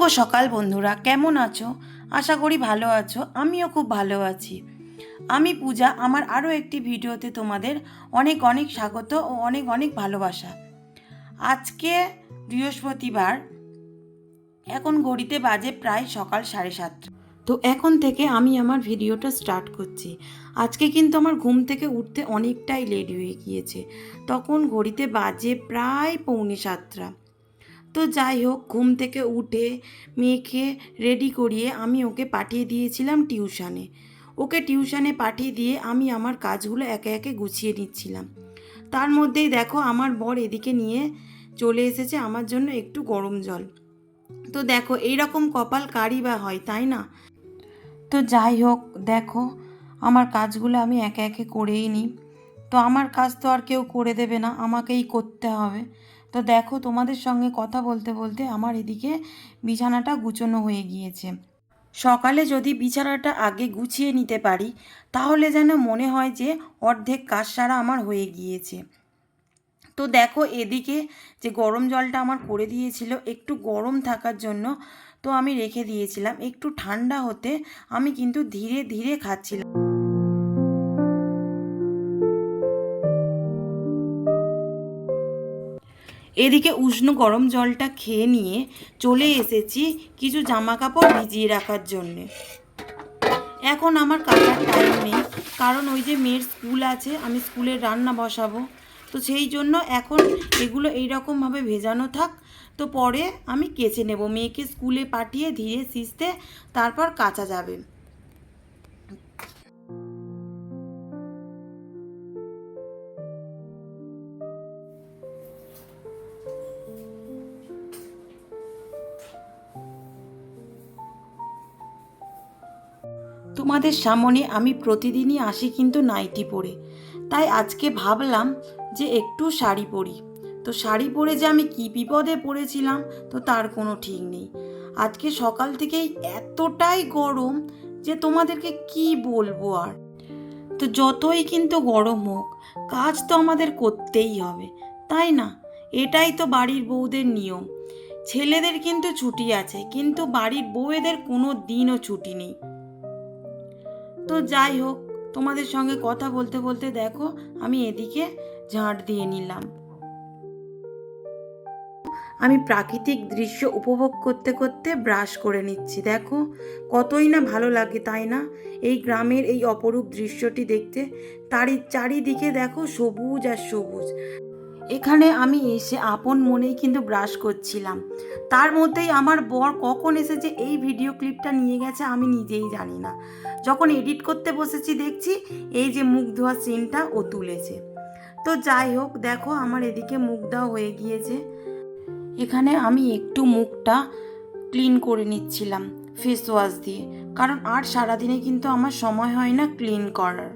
সকাল বন্ধুরা, কেমন আছো? আশা করি ভালো আছো। আমিও খুব ভালো আছি। আমি পূজা। আমার আরও একটি ভিডিওতে তোমাদের অনেক অনেক স্বাগত ও অনেক অনেক ভালোবাসা। আজকে বৃহস্পতিবার, এখন ঘড়িতে বাজে প্রায় সকাল 7:30। তো এখন থেকে আমি আমার ভিডিওটা স্টার্ট করছি। আজকে কিন্তু আমার ঘুম থেকে উঠতে অনেকটাই লেট হয়ে গিয়েছে। তখন ঘড়িতে বাজে প্রায় 6:45। তো যাই হোক, ঘুম থেকে উঠে মেয়েকে রেডি করিয়ে আমি ওকে পাঠিয়ে দিয়েছিলাম টিউশনে। ওকে টিউশনে পাঠিয়ে দিয়ে আমি আমার কাজগুলো একে একে গুছিয়ে নিচ্ছিলাম। তার মধ্যেই দেখো, আমার বর এদিকে নিয়ে চলে এসেছে আমার জন্য একটু গরম জল। তো দেখো, এইরকম কপাল কারই বা হয়, তাই না? তো যাই হোক, দেখো আমার কাজগুলো আমি একে একে করেই নিই। তো আমার কাজ তো আর কেউ করে দেবে না, আমাকেই করতে হবে। তো দেখো, তোমাদের সঙ্গে কথা বলতে বলতে আমার এদিকে বিছানাটা গুছানো হয়ে গিয়েছে। সকালে যদি বিছানাটা আগে গুছিয়ে নিতে পারি, তাহলে যেন মনে হয় যে অর্ধেক কাজ সারা আমার হয়ে গিয়েছে। তো দেখো, এদিকে যে গরম জলটা আমার করে দিয়েছিল একটু গরম থাকার জন্য, তো আমি রেখে দিয়েছিলাম। একটু ঠান্ডা হতে আমি কিন্তু ধীরে ধীরে খাচ্ছিলাম। এদিকে উষ্ণ গরম জলটা খেয়ে নিয়ে চলে এসেছি কিছু জামা কাপড় ভিজিয়ে রাখার জন্যে। এখন আমার কাটার টাইম নেই, কারণ ওই যে মেয়ের স্কুল আছে, আমি স্কুলে রান্না বসাবো। তো সেই জন্য এখন এগুলো এইরকমভাবে ভেজানো থাক। তো পরে আমি কেচে নেব, মেয়েকে স্কুলে পাঠিয়ে ধীরে সিস্তে তারপর কাচা যাবে। তোমাদের সামনে আমি প্রতিদিনই আসি কিন্তু নাইটি পরে, তাই আজকে ভাবলাম যে একটু শাড়ি পরি। তো শাড়ি পরে যে আমি কি বিপদে পড়েছিলাম, তো তার কোনো ঠিক নেই। আজকে সকাল থেকেই এতটাই গরম যে তোমাদেরকে কি বলবো আর। তো যতই কিন্তু গরম হোক, কাজ তো আমাদের করতেই হবে, তাই না? এটাই তো বাড়ির বউদের নিয়ম। ছেলেদের কিন্তু ছুটি আছে, কিন্তু বাড়ির বউয়েদের কোনো দিনও ছুটি নেই। তো যাই হোক, তোমাদের সঙ্গে কথা বলতে বলতে দেখো আমি এদিকে ঝাঁট দিয়ে নিলাম। আমি প্রাকৃতিক দৃশ্য উপভোগ করতে করতে ব্রাশ করে নিচ্ছি। দেখো কতই না ভালো লাগে, তাই না? এই গ্রামের এই অপরূপ দৃশ্যটি দেখতে। তারই চারিদিকে দেখো সবুজ আর সবুজ। এখানে আমি এসে আপন মনেই কিন্তু ব্রাশ করছিলাম। তার মধ্যেই আমার বর কখন এসেছে এই ভিডিও ক্লিপটা নিয়ে গেছে আমি নিজেই জানি না। যখন এডিট করতে বসেছি দেখছি এই যে মুখ ধোয়া সিনটা ও তুলেছে। তো যাই হোক, দেখো আমার এদিকে মুখ ধোয়া হয়ে গিয়েছে। এখানে আমি একটু মুখটা ক্লিন করে নিচ্ছিলাম ফেস ওয়াশ দিয়ে, কারণ আর সারাদিনে কিন্তু আমার সময় হয় না ক্লিন করার।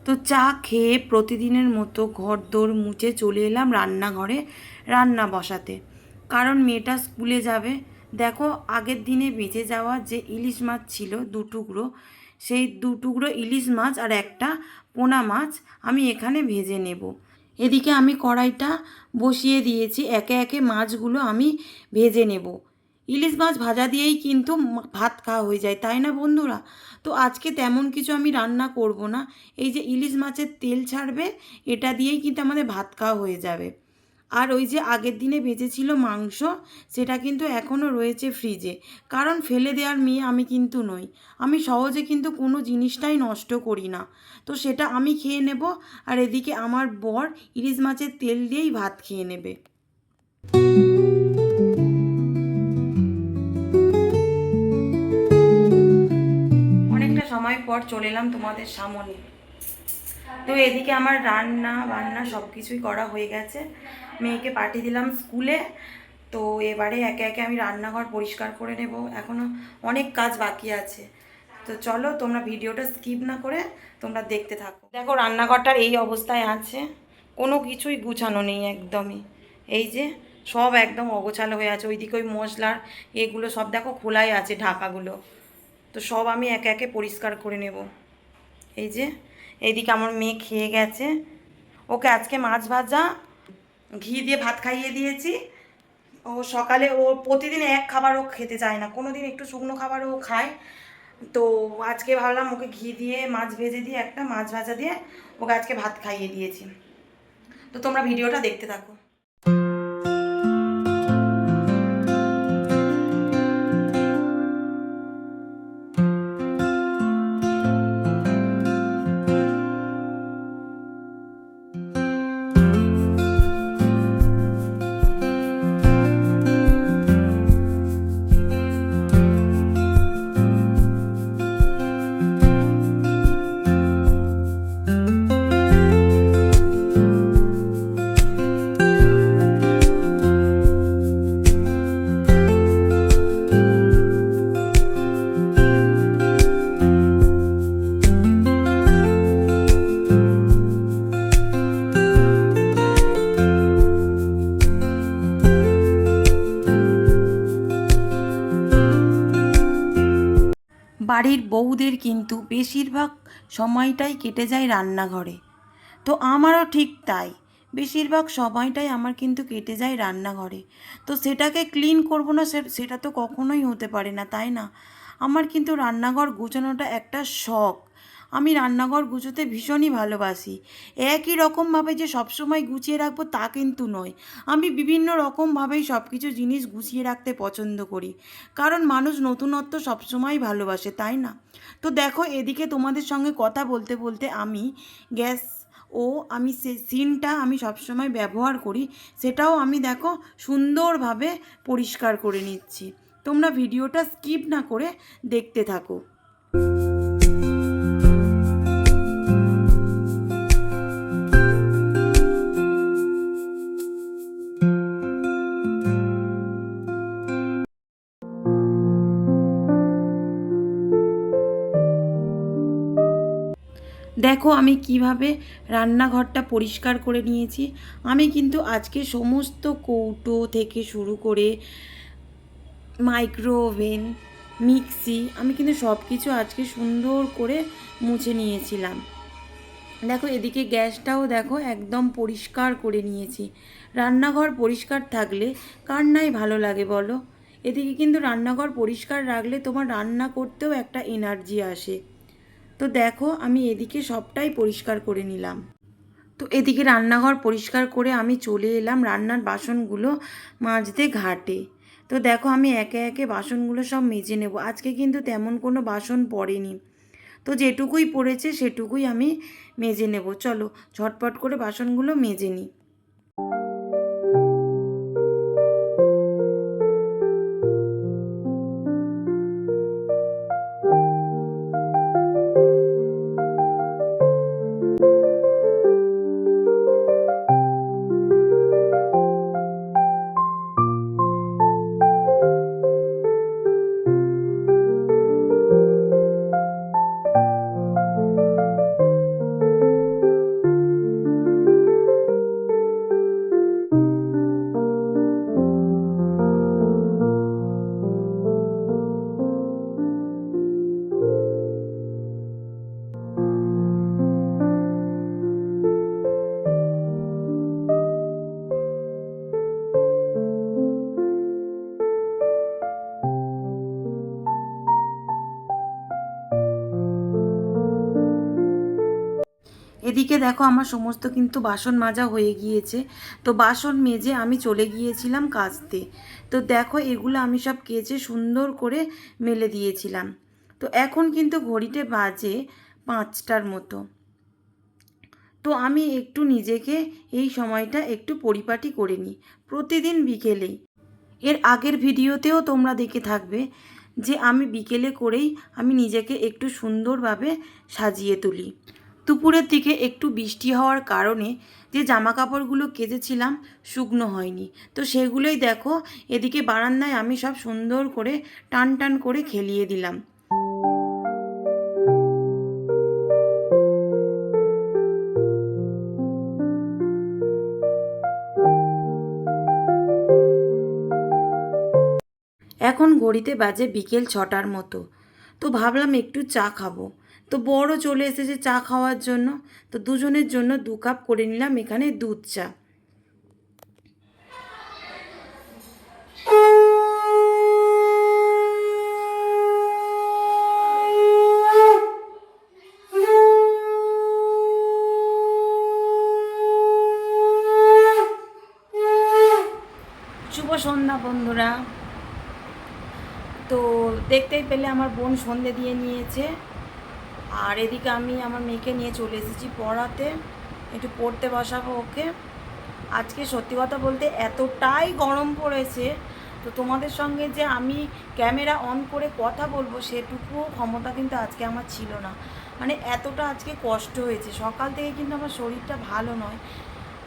তো চা খেয়ে প্রতিদিনের মতো ঘর দোর মুছে চলে এলাম রান্নাঘরে রান্না বসাতে, কারণ মেয়েটা স্কুলে যাবে। দেখো, আগের দিনে বেঁচে যাওয়া যে ইলিশ মাছ ছিল 2 টুকরো, সেই 2 টুকরো ইলিশ মাছ আর একটা পোনা মাছ আমি এখানে ভেজে নেব। এদিকে আমি কড়াইটা বসিয়ে দিয়েছি, একে একে মাছগুলো আমি ভেজে নেব। ইলিশ মাছ ভাজা দিয়েই কিন্তু ভাত খাওয়া হয়ে যায়, তাই না বন্ধুরা? তো আজকে তেমন কিছু আমি রান্না করব না। এই যে ইলিশ মাছের তেল ছাড়বে, এটা দিয়েই কিন্তু আমাদের ভাত খাওয়া হয়ে যাবে। আর ওই যে আগের দিনে বেঁচেছিল মাংস, সেটা কিন্তু এখনও রয়েছে ফ্রিজে, কারণ ফেলে দেওয়ার মেয়ে আমি কিন্তু নই। আমি সহজে কিন্তু কোনো জিনিসটাই নষ্ট করি না। তো সেটা আমি খেয়ে নেব, আর এদিকে আমার বর ইলিশ মাছের তেল দিয়েই ভাত খেয়ে নেবে। অনেকটা সময় পর চলে এলাম তোমাদের সামনে। তো এদিকে আমার রান্না বান্না সব কিছুই করা হয়ে গেছে, মেয়েকে পাঠিয়ে দিলাম স্কুলে। তো এবারে একে একে আমি রান্নাঘর পরিষ্কার করে নেব, এখনও অনেক কাজ বাকি আছে। তো চলো তোমরা ভিডিওটা স্কিপ না করে তোমরা দেখতে থাকো। দেখো রান্নাঘরটার এই অবস্থায় আছে, কোনো কিছুই গুছানো নেই একদমই। এই যে সব একদম অগোছালো হয়ে আছে, ওইদিকে ওই মশলার এগুলো সব দেখো খোলাই আছে ঢাকাগুলো। তো সব আমি একে একে পরিষ্কার করে নেব। এই যে এইদিকে আমার মেয়ে খেয়ে গেছে, ওকে আজকে মাছ ভাজা ঘি দিয়ে ভাত খাইয়ে দিয়েছি। ও সকালে ও প্রতিদিন এক খাবার ও খেতে চায় না, কোনো দিন একটু শুকনো খাবারও ও খায়। তো আজকে ভাবলাম ওকে ঘি দিয়ে মাছ ভেজে দিয়ে একটা মাছ ভাজা দিয়ে ওকে আজকে ভাত খাইয়ে দিয়েছি। তো তোমরা ভিডিওটা দেখতে থাকো। বাড়ির বউদের কিন্তু বেশিরভাগ সময়টাই কেটে যায় রান্নাঘরে। তো আমারও ঠিক তাই, বেশিরভাগ সময়টাই আমার কিন্তু কেটে যায় রান্নাঘরে। তো সেটাকে ক্লিন করবো না, সেটা তো কখনোই হতে পারে না, তাই না? আমার কিন্তু রান্নাঘর গুছানোটা একটা শখ। আমি রান্নাঘর গুছোতে ভীষণই ভালোবাসি। একই রকমভাবে যে সবসময় গুছিয়ে রাখবো তা কিন্তু নয়, আমি বিভিন্ন রকমভাবেই সব কিছু জিনিস গুছিয়ে রাখতে পছন্দ করি, কারণ মানুষ নতুনত্ব সবসময় ভালোবাসে, তাই না? তো দেখো এদিকে তোমাদের সঙ্গে কথা বলতে বলতে আমি গ্যাস ও আমি সে সিনটা আমি সবসময় ব্যবহার করি, সেটাও আমি দেখো সুন্দরভাবে পরিষ্কার করে নিচ্ছি। তোমরা ভিডিওটা স্কিপ না করে দেখতে থাকো। দেখো আমি কিভাবে রান্নাঘরটা পরিষ্কার করে নিয়েছি। আমি কিন্তু আজকে সমস্ত কৌটো থেকে শুরু করে মাইক্রোওভেন, মিক্সি, আমি কিন্তু সব কিছু আজকে সুন্দর করে মুছে নিয়েছিলাম। দেখো এদিকে গ্যাসটাও দেখো একদম পরিষ্কার করে নিয়েছি। রান্নাঘর পরিষ্কার থাকলে কার নাই ভালো লাগে বলো? এদিকে কিন্তু রান্নাঘর পরিষ্কার রাখলে তোমার রান্না করতেও একটা এনার্জি আসে। তো দেখো আমি এদিকে সবটাই পরিষ্কার করে নিলাম। তো এদিকে রান্নাঘর পরিষ্কার করে আমি চলে এলাম রান্নার বাসনগুলো মাজতে ঘাটে। তো দেখো আমি একে একে বাসনগুলো সব মেজে নেব। আজকে কিন্তু তেমন কোনো বাসন পড়েনি, তো যেটুকুই পড়েছে সেটুকুই আমি মেজে নেব। চলো ঝটপট করে বাসনগুলো মেজে নিই। এদিকে দেখো আমার সমস্ত কিন্তু বাসন মাজা হয়ে গিয়েছে। তো বাসন মেজে আমি চলে গিয়েছিলাম কাচতে। তো দেখো এগুলো আমি সব কেচে সুন্দর করে মেলে দিয়েছিলাম। তো এখন কিন্তু ঘড়িতে বাজে 5টার মতো। তো আমি একটু নিজেকে এই সময়টা একটু পরিপাটি করে নিই প্রতিদিন বিকেলেই। এর আগের ভিডিওতেও তোমরা দেখে থাকবে যে আমি বিকেলে করেই আমি নিজেকে একটু সুন্দরভাবে সাজিয়ে তুলি। দুপুরের দিকে একটু বৃষ্টি হওয়ার কারণে যে জামা কাপড়গুলো কেচেছিলাম শুকনো হয়নি, তো সেগুলোই দেখো এদিকে বারান্দায় আমি সব সুন্দর করে টান টান করে খেলিয়ে দিলাম। এখন ঘড়িতে বাজে বিকেল 6টার মতো। তো ভাবলাম একটু চা খাবো। তো বড় চলে এসেছে চা খাওয়ার জন্য। তো দুজনের জন্য 2 কাপ করে নিলাম এখানে দুধ চা। শুভ সন্ধ্যা বন্ধুরা। তো দেখতেই পেলে আমার বোন সন্ধে দিয়ে নিয়েছে, আর এদিকে আমি আমার মেয়েকে নিয়ে চলে এসেছি পড়াতে, একটু পড়তে বসাবো ওকে। আজকে সত্যি কথা বলতে এতটাই গরম পড়েছে, তো তোমাদের সঙ্গে যে আমি ক্যামেরা অন করে কথা বলবো সেটুকু ক্ষমতা কিন্তু আজকে আমার ছিল না। মানে এতটা আজকে কষ্ট হয়েছে, সকাল থেকে কিন্তু আমার শরীরটা ভালো নয়।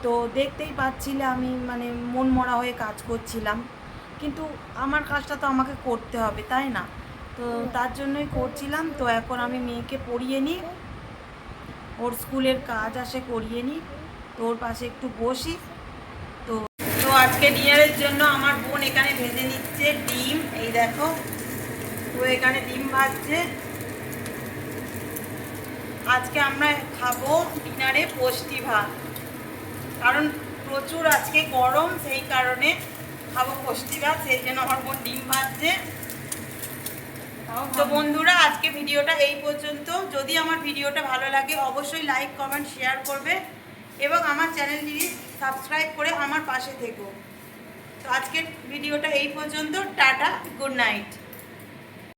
তো দেখতেই পাচ্ছিলে আমি মানে মন মরা হয়ে কাজ করছিলাম, কিন্তু আমার কাজটা তো আমাকে করতে হবে তাই না? তো তার জন্যই করছিলাম। তো এখন আমি মেয়েকে পড়িয়ে নিই, ওর স্কুলের কাজ আসে করিয়ে নিই, তো ওর পাশে একটু বসি। তো তো আজকে ডিনারের জন্য আমার বোন এখানে ভেজে নিচ্ছে ডিম, এই দেখো। তো এখানে ডিম ভাজছে। আজকে আমরা খাবো ডিনারে পুষ্টি ভাত, কারণ প্রচুর আজকে গরম, সেই কারণে খাবো পুষ্টি ভাত, সেই জন্য আমার বোন ডিম ভাজছে। তো বন্ধুরা আজকে ভিডিওটা এই পর্যন্ত। যদি আমার ভিডিওটা ভালো লাগে অবশ্যই লাইক কমেন্ট শেয়ার করবে এবং আমার চ্যানেলটি সাবস্ক্রাইব করে আমার পাশে থেকো। তো আজকের ভিডিওটা এই পর্যন্ত। Tata, good night.